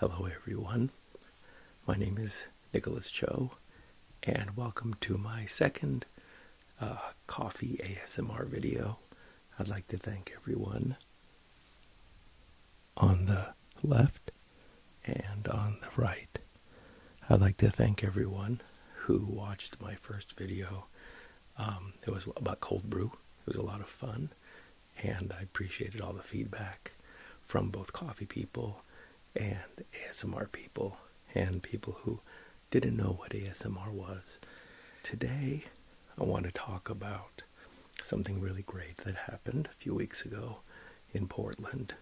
Hello everyone, my name is Nicholas Cho, and welcome to my second coffee ASMR video. I'd like to thank everyone on the left and on the right. I'd like to thank everyone who watched my first video. It was about cold brew. It was a lot of fun, and I appreciated all the feedback from both coffee people and ASMR people, and people who didn't know what ASMR was. Today, I want to talk about something really great that happened a few weeks ago in Portland.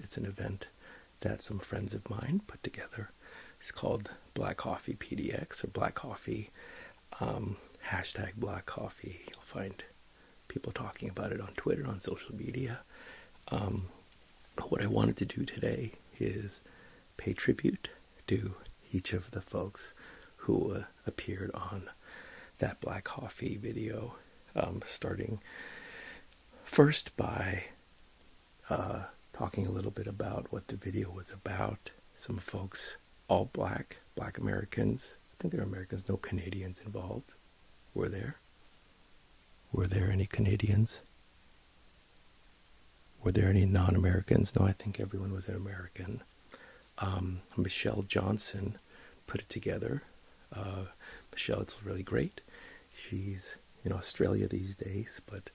It's an event that some friends of mine put together. It's called Black Coffee PDX, or Black Coffee, hashtag Black Coffee. You'll find people talking about it on Twitter, on social media. What I wanted to do today is pay tribute to each of the folks who appeared on that Black Coffee video, starting first by talking a little bit about what the video was about. Some folks, all black Americans. I think there are Americans, no Canadians involved. Were there? Were there any Canadians? Were there any non-Americans? No, I think everyone was an American. Michelle Johnson put it together. Michelle, it's really great. She's in Australia these days, but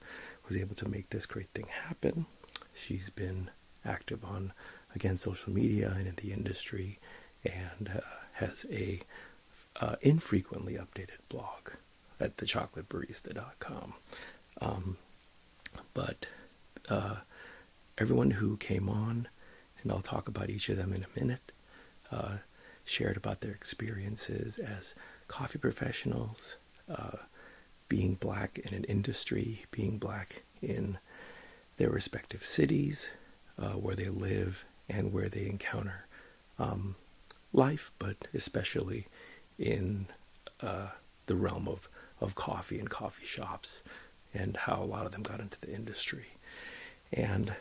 was able to make this great thing happen. She's been active on, again, social media and in the industry, and has a infrequently updated blog at thechocolatebarista.com. But everyone who came on, and I'll talk about each of them in a minute, shared about their experiences as coffee professionals, being black in an industry, being black in their respective cities, where they live and where they encounter life, but especially in the realm of coffee and coffee shops, and how a lot of them got into the industry. And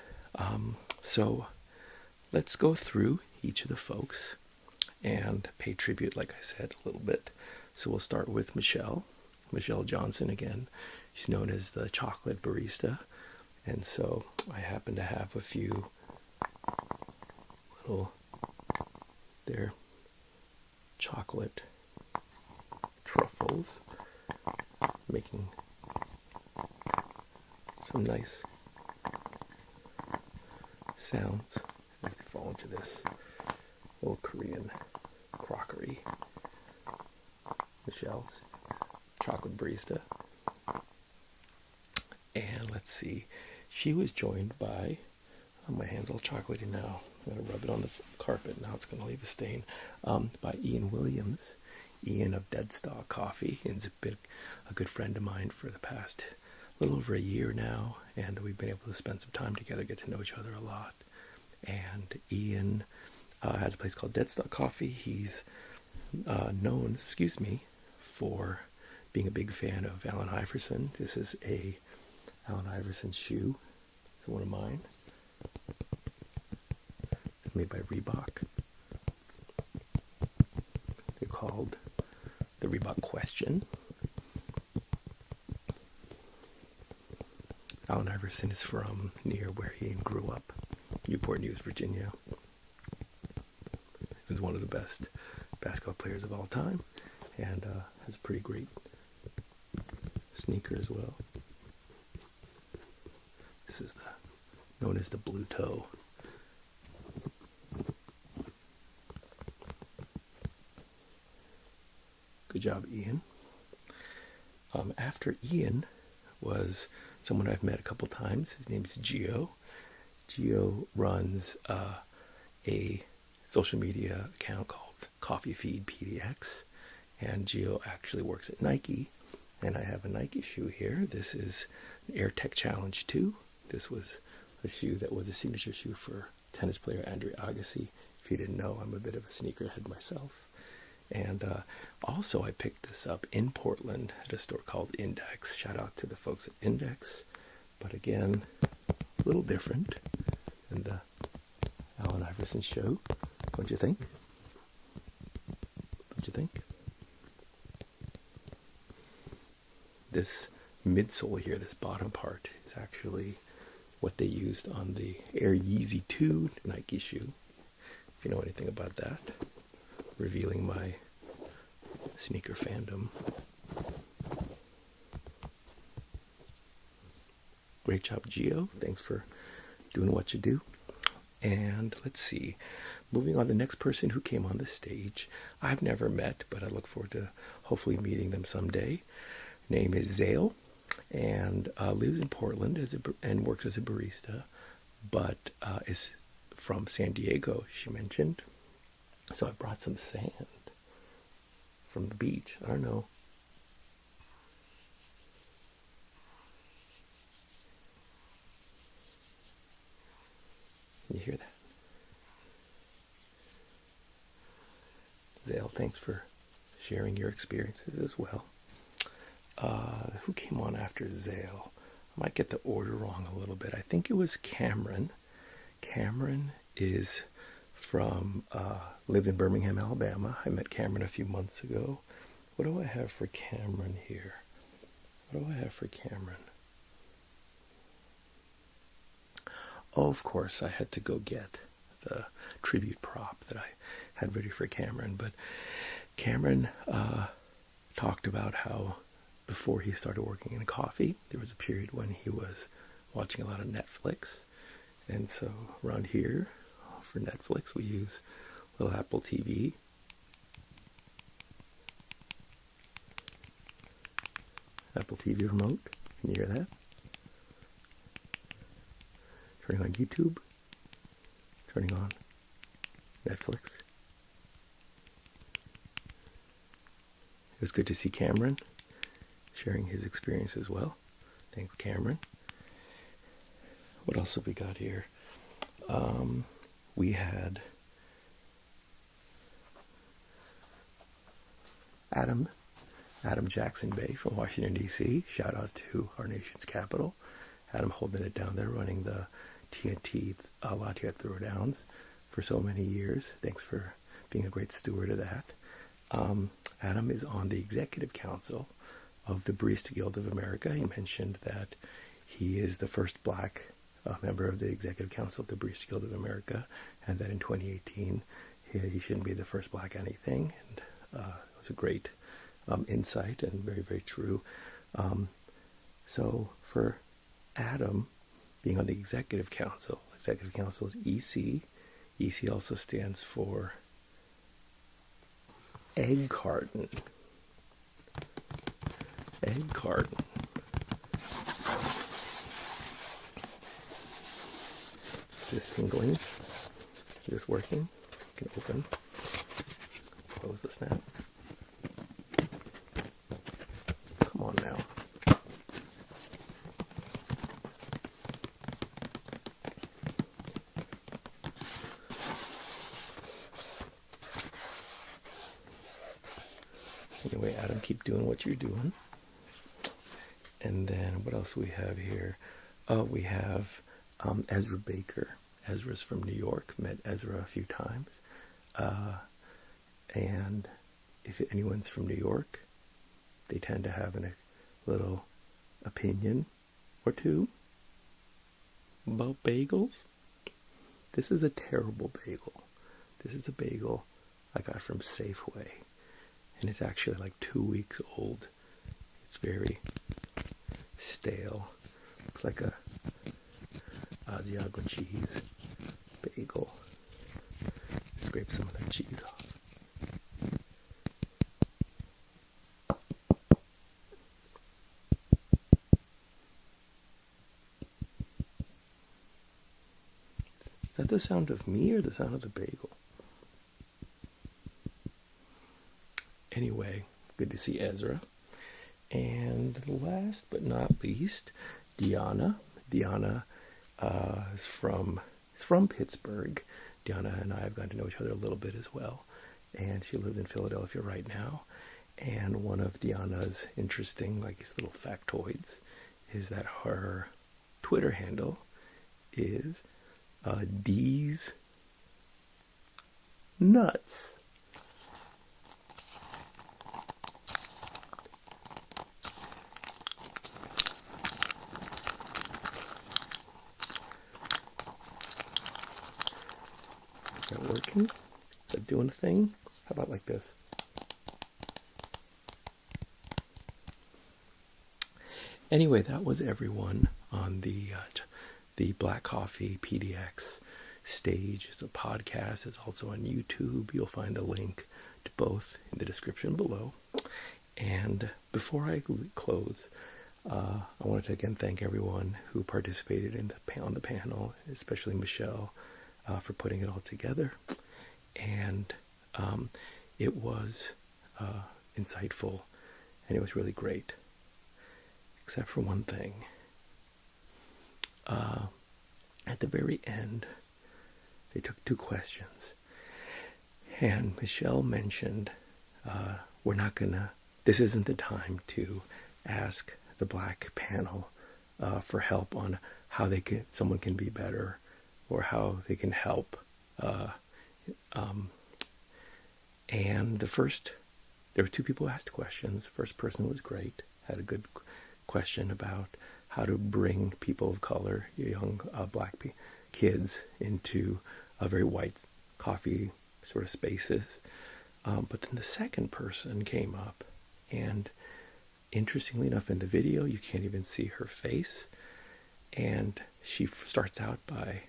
so let's go through each of the folks and pay tribute, like I said, a little bit. So we'll start with Michelle Johnson again. She's known as the Chocolate Barista. And so I happen to have a few little, they're chocolate truffles, making some nice sounds as they fall into this little Korean crockery. Michelle's Chocolate Barista. And let's see, she was joined by, my hand's all chocolatey now, I'm going to rub it on the carpet, now it's going to leave a stain, by Ian Williams. Ian of Deadstock Coffee. Ian's been a good friend of mine for the past little over a year now, and we've been able to spend some time together, get to know each other a lot. And Ian has a place called Deadstock Coffee. He's known, for being a big fan of Allen Iverson. This is a Allen Iverson shoe. It's one of mine. It's made by Reebok. They're called the Reebok Question. Allen Iverson is from near where Ian grew up, Newport News, Virginia. He's one of the best basketball players of all time, and has a pretty great sneaker as well. This is known as the Blue Toe. Good job, Ian. After Ian was someone I've met a couple times. His name is Gio. Gio runs a social media account called PDX, and Gio actually works at Nike, and I have a Nike shoe here. This is an Air Tech Challenge 2. This was a shoe that was a signature shoe for tennis player Andre Agassi. If you didn't know, I'm a bit of a sneakerhead myself. And also I picked this up in Portland at a store called Index. Shout out to the folks at Index. But again, a little different than the Allen Iverson shoe. Don't you think? Don't you think? This midsole here, this bottom part, is actually what they used on the Air Yeezy 2 Nike shoe. If you know anything about that, revealing my sneaker fandom. Great job, Gio. Thanks for doing what you do. And let's see. Moving on, the next person who came on the stage, I've never met, but I look forward to hopefully meeting them someday. Name is Zale, and lives in Portland and works as a barista, but is from San Diego, she mentioned. So I brought some sand from the beach. I don't know. Can you hear that? Zale, thanks for sharing your experiences as well. Who came on after Zale? I might get the order wrong a little bit. I think it was Cameron. Cameron is lived in Birmingham, Alabama. I met Cameron a few months ago. What do I have for Cameron here? What do I have for Cameron? Oh, of course, I had to go get the tribute prop that I had ready for Cameron. But Cameron talked about how before he started working in coffee, there was a period when he was watching a lot of Netflix. And so around here, for Netflix, we use a little Apple TV. Apple TV remote. Can you hear that? Turning on YouTube. Turning on Netflix. It was good to see Cameron sharing his experience as well. Thanks, Cameron. What else have we got here? We had Adam Jackson Bay from Washington, D.C. Shout out to our nation's capital. Adam holding it down there, running the TNT Lafayette Throwdowns for so many years. Thanks for being a great steward of that. Adam is on the executive council of the Barista Guild of America. He mentioned that he is the first black member of the executive council of the Barista Guild of America, and that in 2018 he shouldn't be the first black anything. And it was a great insight and very, very true. So for Adam being on the executive council is EC. EC also stands for Egg Carton. Egg Carton. This thing going? Is this working? You can open, close the snap. Come on now. Anyway, Adam, keep doing what you're doing. And then what else do we have here? We have Ezra Baker. Ezra's from New York. Met Ezra a few times. And if anyone's from New York, they tend to have a little opinion or two about bagels. This is a terrible bagel. This is a bagel I got from Safeway. And it's actually like 2 weeks old. It's very stale. Looks like a Asiago cheese bagel. Scrape some of that cheese off. Is that the sound of me or the sound of the bagel? Anyway, good to see Ezra. And last but not least, Deanna. Deanna is from Pittsburgh. Deanna and I have gotten to know each other a little bit as well. And she lives in Philadelphia right now. And one of Deanna's interesting, like these little factoids, is that her Twitter handle is D's nuts. Is that working? Is that doing a thing? How about like this? Anyway, that was everyone on the Black Coffee PDX stage. It's a podcast. It's also on YouTube. You'll find a link to both in the description below. And before I close, I wanted to again thank everyone who participated on the panel, especially Michelle, for putting it all together. And it was insightful, and it was really great. Except for one thing. At the very end, they took 2 questions. And Michelle mentioned, this isn't the time to ask the black panel for help on how someone can be better or how they can help. And there were 2 people who asked questions. The first person was great, had a good question about how to bring people of color, young black kids, into a very white coffee sort of spaces. But then the second person came up, and interestingly enough, in the video, you can't even see her face. And she starts out by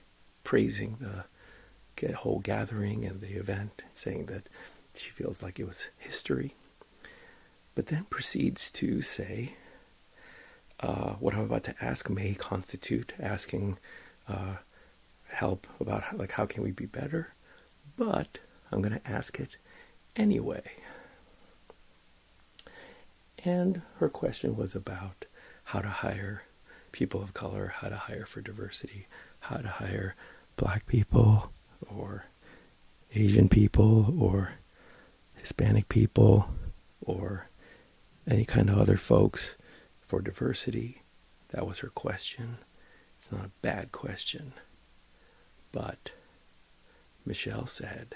praising the whole gathering and the event, saying that she feels like it was history. But then proceeds to say, what I'm about to ask may constitute asking help about how can we be better, but I'm going to ask it anyway. And her question was about how to hire people of color, how to hire for diversity, how to hire black people or Asian people or Hispanic people or any kind of other folks for diversity. That was her question. It's not a bad question. But Michelle said,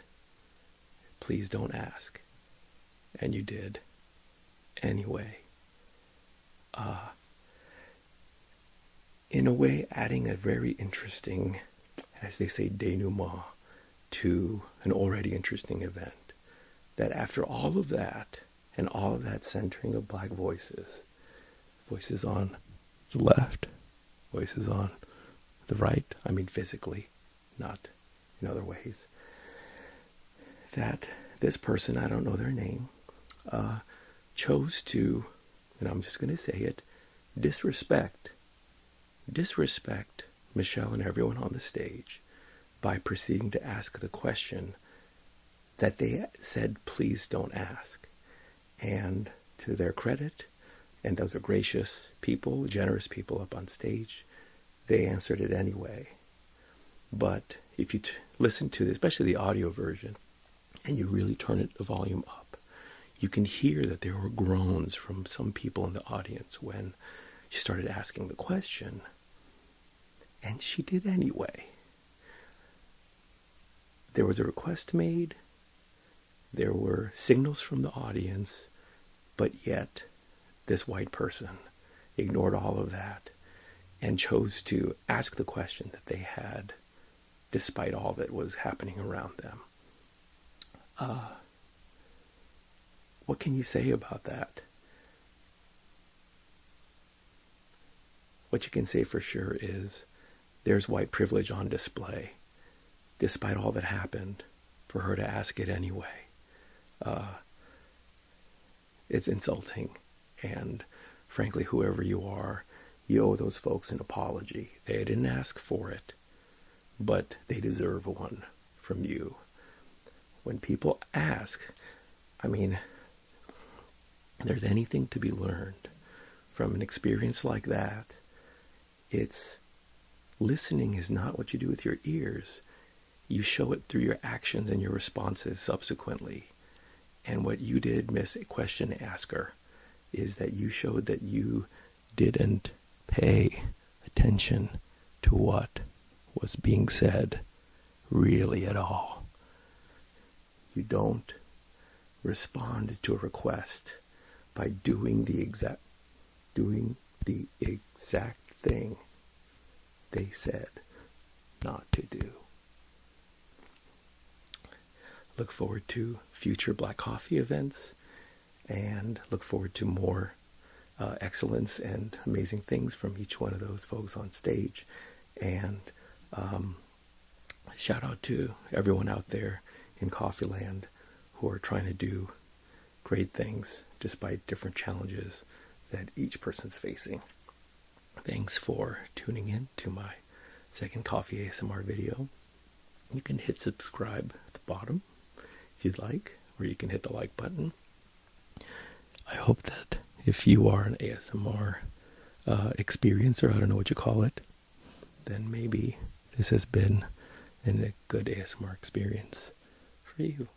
please don't ask. And you did. Anyway. In a way, adding a very interesting, as they say, denouement to an already interesting event. That after all of that, and all of that centering of black voices on the left, voices on the right, I mean physically, not in other ways, that this person, I don't know their name, chose to, and I'm just going to say it, disrespect Michelle and everyone on the stage by proceeding to ask the question that they said, please don't ask. And to their credit, and those are gracious people, generous people up on stage, they answered it anyway. But if you listen to, especially the audio version, and you really turn the volume up, you can hear that there were groans from some people in the audience when she started asking the question. And she did anyway. There was a request made. There were signals from the audience, but yet this white person ignored all of that and chose to ask the question that they had, despite all that was happening around them. What can you say about that? What you can say for sure is there's white privilege on display, despite all that happened, for her to ask it anyway. It's insulting, and frankly, whoever you are, you owe those folks an apology. They didn't ask for it, but they deserve one from you. When people ask, I mean, there's anything to be learned from an experience like that, it's listening is not what you do with your ears. You show it through your actions and your responses subsequently. And what you did, Miss Question Asker, is that you showed that you didn't pay attention to what was being said really at all. you don't respond to a request by doing the exact thing they said not to do. Look forward to future Black Coffee events, and look forward to more excellence and amazing things from each one of those folks on stage. And shout out to everyone out there in Coffee Land who are trying to do great things despite different challenges that each person's facing. Thanks for tuning in to my second coffee ASMR video. You can hit subscribe at the bottom if you'd like, or you can hit the like button. I hope that if you are an ASMR experiencer, I don't know what you call it, then maybe this has been a good ASMR experience for you.